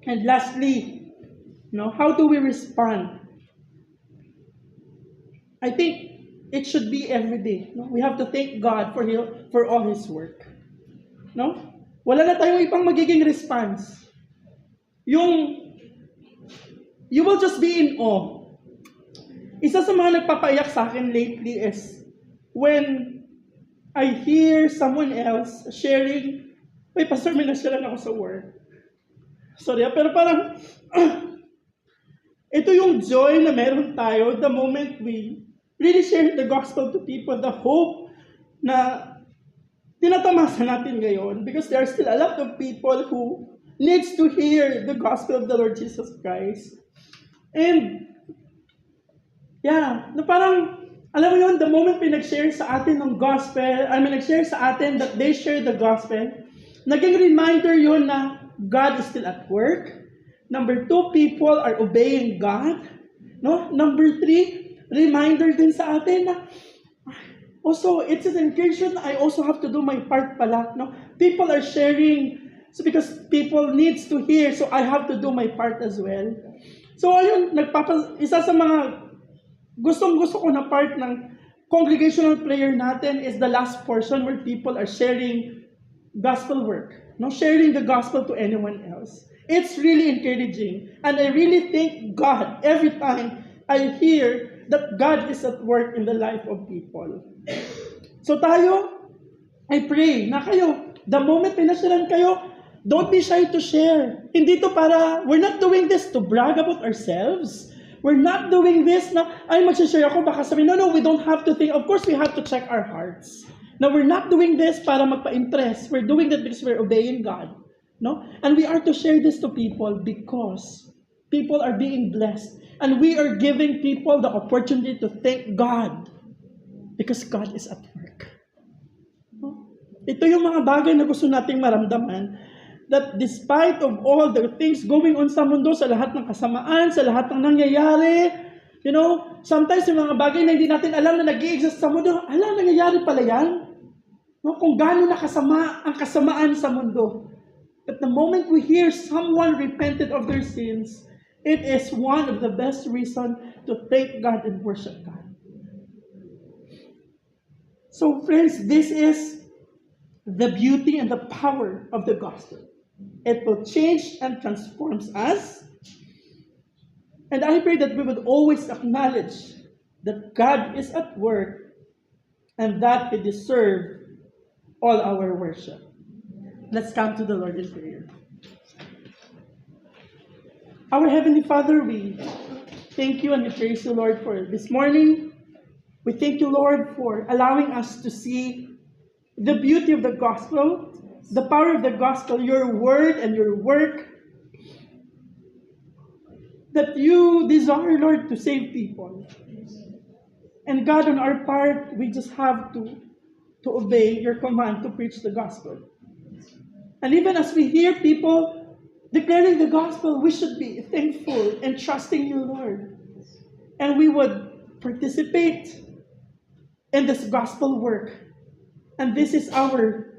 And lastly, how do we respond? I think it should be every day. No? We have to thank God for all His work. No? Wala na tayong ibang magiging response. You will just be in awe. Isa sa mga nagpapaiyak sa akin lately is when I hear someone else sharing, Pastor, may nasyalan ako sa work. Sorry, pero parang, ito yung joy na meron tayo the moment we really share the gospel to people, the hope na tinatamasa natin ngayon, because there are still a lot of people who needs to hear the gospel of the Lord Jesus Christ. And, na parang, alam mo yun, the moment pinag-share sa atin ng gospel, nag-share sa atin that they share the gospel, naging reminder yun na God is still at work. Number 2, people are obeying God. No? Number 3, reminder din sa atin na also, it's an encouragement I also have to do my part pala. No? People are sharing because people needs to hear, so I have to do my part as well. So ayun, isa sa mga gustong-gusto ko na part ng congregational prayer natin is the last portion where people are sharing gospel work. No? Sharing the gospel to anyone else. It's really encouraging. And I really thank God every time I hear that God is at work in the life of people. So tayo, I pray na kayo, the moment pinasyalan kayo, don't be shy to share. Hindi to we're not doing this to brag about ourselves. We're not doing this na, magsishare ako, baka sabihin, no, we don't have to think. Of course, we have to check our hearts. Now, we're not doing this para magpa-impress. We're doing that because we're obeying God. No? And we are to share this to people because people are being blessed. And we are giving people the opportunity to thank God because God is at work. No? Ito yung mga bagay na gusto nating maramdaman, that despite of all the things going on sa mundo, sa lahat ng kasamaan, sa lahat ng nangyayari, sometimes yung mga bagay na hindi natin alam na nag-i-exist sa mundo, nangyayari pala yan. No? Kung gaano nakasama ang kasamaan sa mundo. But the moment we hear someone repented of their sins, it is one of the best reasons to thank God and worship God. So friends, this is the beauty and the power of the gospel. It will change and transform us. And I pray that we would always acknowledge that God is at work and that He deserves all our worship. Let's come to the Lord in prayer. Our Heavenly Father, we thank you and we praise you, Lord, for this morning. We thank you, Lord, for allowing us to see the beauty of the gospel, the power of the gospel, your word and your work, that you desire, Lord, to save people. And God, on our part, we just have to obey your command to preach the gospel. And even as we hear people declaring the gospel, we should be thankful and trusting you, Lord. And we would participate in this gospel work. And this is our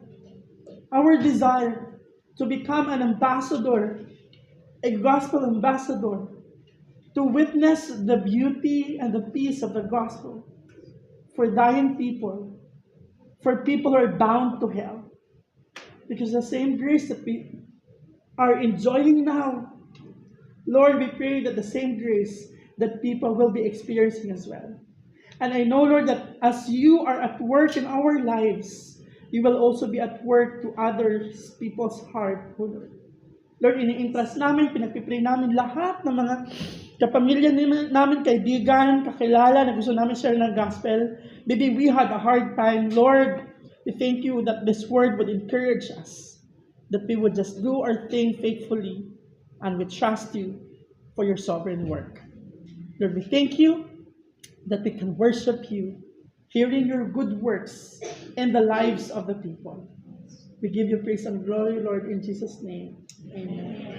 desire to become an ambassador, a gospel ambassador, to witness the beauty and the peace of the gospel for dying people, for people who are bound to hell. Because the same grace that we are enjoying now, Lord, we pray that the same grace that people will be experiencing as well. And I know, Lord, that as you are at work in our lives, you will also be at work to others, people's heart, Lord. Lord, ini-entrust namin, pinagpipray namin lahat ng mga kapamilya namin, kaibigan, kakilala na gusto namin share ng gospel. Maybe we had a hard time. Lord, we thank you that this word would encourage us, that we would just do our thing faithfully, and we trust you for your sovereign work. Lord, we thank you that we can worship you, hearing your good works in the lives of the people. We give you praise and glory, Lord, in Jesus' name. Amen.